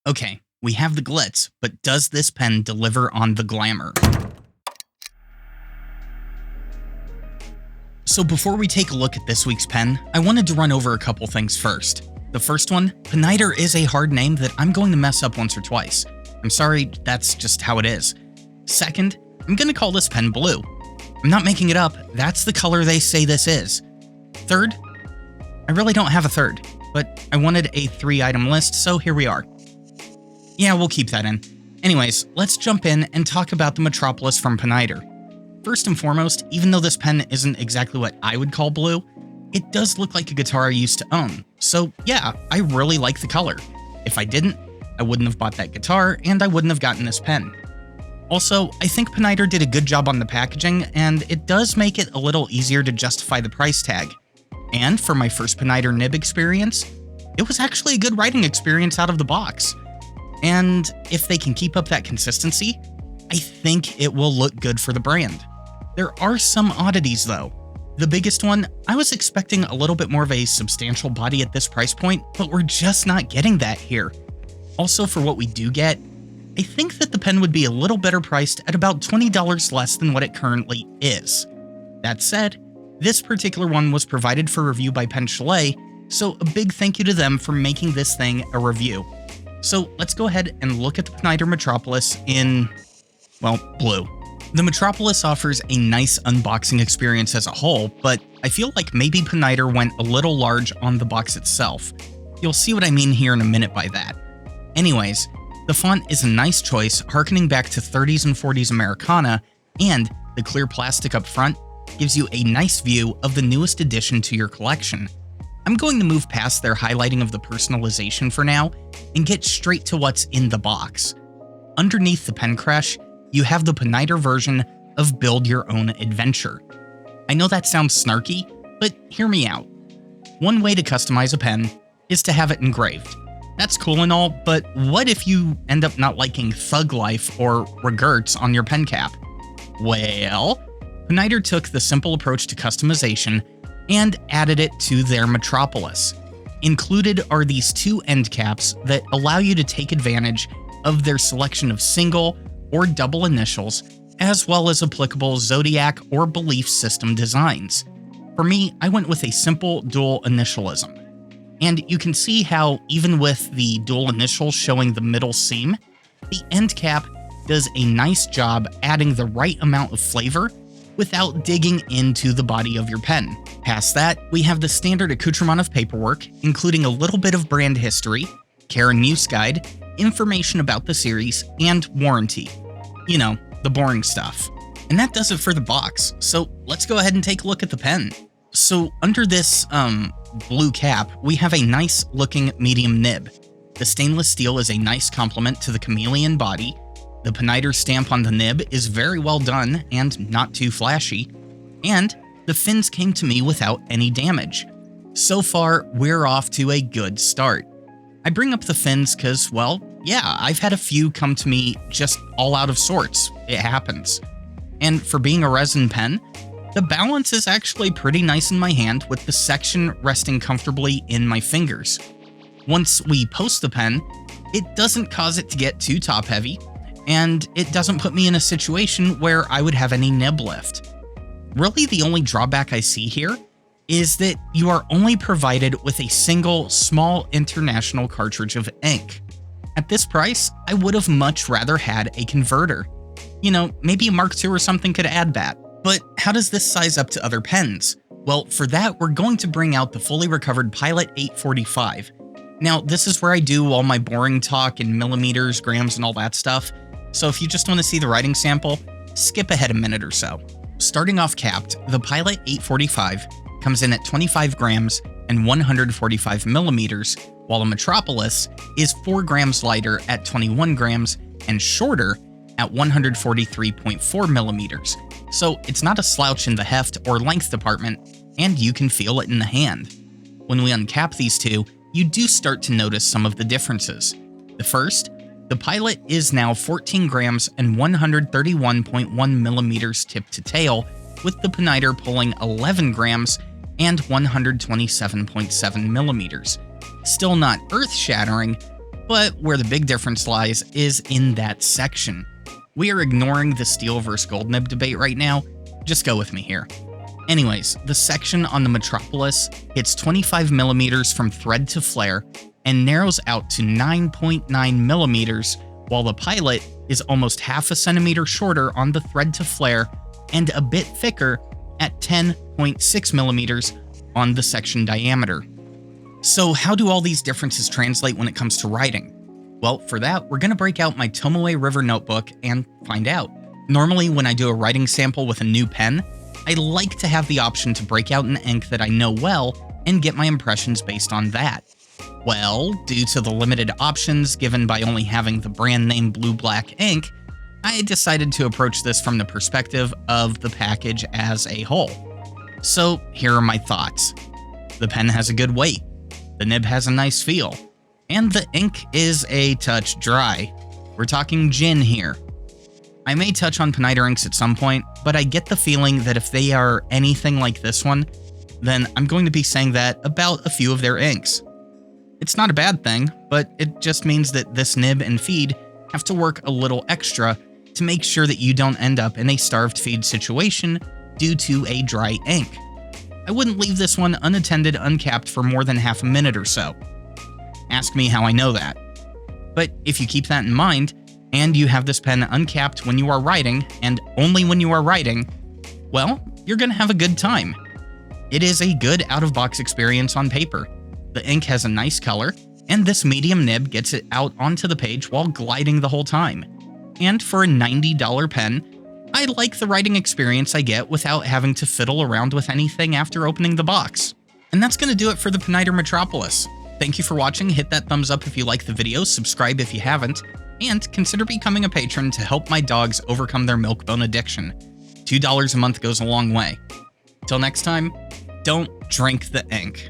Okay, we have the glitz, but does this pen deliver on the glamour? So before we take a look at this week's pen, I wanted to run over a couple things first. The first one, Pineider is a hard name that I'm going to mess up once or twice. I'm sorry, that's just how it is. Second, I'm going to call this pen blue. I'm not making it up, that's the color they say this is. Third, I really don't have a third, but I wanted a 3-item list, so here we are. Yeah, we'll keep that in. Anyways, let's jump in and talk about the Metropolis from Pineider. First and foremost, even though this pen isn't exactly what I would call blue, it does look like a guitar I used to own. So yeah, I really like the color. If I didn't, I wouldn't have bought that guitar and I wouldn't have gotten this pen. Also, I think Pineider did a good job on the packaging, and it does make it a little easier to justify the price tag. And for my first Pineider nib experience, it was actually a good writing experience out of the box. And if they can keep up that consistency, I think it will look good for the brand. There are some oddities though. The biggest one, I was expecting a little bit more of a substantial body at this price point, but we're just not getting that here. Also, for what we do get, I think that the pen would be a little better priced at about $20 less than what it currently is. That said, this particular one was provided for review by Chalet, so a big thank you to them for making this thing a review. So let's go ahead and look at the Pineider Metropolis in, well, blue. The Metropolis offers a nice unboxing experience as a whole, but I feel like maybe Pineider went a little large on the box itself. You'll see what I mean here in a minute by that. Anyways, the font is a nice choice, harkening back to 30s and 40s Americana, and the clear plastic up front gives you a nice view of the newest addition to your collection. I'm going to move past their highlighting of the personalization for now and get straight to what's in the box. Underneath the pen crush, you have the Pineider version of Build Your Own Adventure. I know that sounds snarky, but hear me out. One way to customize a pen is to have it engraved. That's cool and all, but what if you end up not liking Thug Life or Regerts on your pen cap? Well, Pineider took the simple approach to customization and added it to their Metropolis. Included are these 2 end caps that allow you to take advantage of their selection of single or double initials, as well as applicable zodiac or belief system designs. For me, I went with a simple dual initialism. And you can see how, even with the dual initials showing the middle seam, the end cap does a nice job adding the right amount of flavor without digging into the body of your pen. Past that, we have the standard accoutrement of paperwork, including a little bit of brand history, care and use guide, information about the series, and warranty. You know, the boring stuff. And that does it for the box, so let's go ahead and take a look at the pen. So under this, blue cap, we have a nice looking medium nib. The stainless steel is a nice complement to the chameleon body. The Pineider stamp on the nib is very well done and not too flashy. And the fins came to me without any damage. So far, we're off to a good start. I bring up the fins because, well, yeah, I've had a few come to me just all out of sorts. It happens. And for being a resin pen, the balance is actually pretty nice in my hand, with the section resting comfortably in my fingers. Once we post the pen, it doesn't cause it to get too top heavy, and it doesn't put me in a situation where I would have any nib lift. Really, the only drawback I see here is that you are only provided with a single small international cartridge of ink. At this price, I would have much rather had a converter. You know, maybe a Mark II or something could add that. But how does this size up to other pens? Well, for that, we're going to bring out the fully recovered Pilot 845. Now, this is where I do all my boring talk in millimeters, grams, and all that stuff. So if you just want to see the writing sample, skip ahead a minute or so. Starting off capped, the Pilot 845 comes in at 25 grams and 145 millimeters, while a Metropolis is 4 grams lighter at 21 grams and shorter at 143.4 millimeters. So it's not a slouch in the heft or length department, and you can feel it in the hand. When we uncap these two, you do start to notice some of the differences. The first, the Pilot is now 14 grams and 131.1 millimeters tip to tail, with the Pineider pulling 11 grams and 127.7 millimeters. Still not earth-shattering, But where the big difference lies is in that section. We are ignoring the steel versus gold nib debate right now. Just go with me here. Anyways, the section on the Metropolis hits 25 millimeters from thread to flare and narrows out to 9.9 millimeters, while the Pilot is almost half a centimeter shorter on the thread to flare and a bit thicker at 10.6 millimeters on the section diameter. So how do all these differences translate when it comes to writing? Well, for that, we're going to break out my Tomoe River notebook and find out. Normally, when I do a writing sample with a new pen, I like to have the option to break out an ink that I know well and get my impressions based on that. Well, due to the limited options given by only having the brand name blue-black ink, I decided to approach this from the perspective of the package as a whole. So here are my thoughts. The pen has a good weight, the nib has a nice feel, and the ink is a touch dry. We're talking gin here. I may touch on Pineider inks at some point, but I get the feeling that if they are anything like this one, then I'm going to be saying that about a few of their inks. It's not a bad thing, but it just means that this nib and feed have to work a little extra to make sure that you don't end up in a starved feed situation due to a dry ink. I wouldn't leave this one unattended uncapped for more than half a minute or so. Ask me how I know that. But if you keep that in mind, and you have this pen uncapped when you are writing, and only when you are writing, well, you're gonna have a good time. It is a good out-of-box experience on paper. The ink has a nice color, and this medium nib gets it out onto the page while gliding the whole time. And for a $90 pen, I like the writing experience I get without having to fiddle around with anything after opening the box. And that's gonna do it for the Pineider Metropolis. Thank you for watching, hit that thumbs up if you like the video, subscribe if you haven't, and consider becoming a patron to help my dogs overcome their milk bone addiction. $2 a month goes a long way. Till next time, don't drink the ink.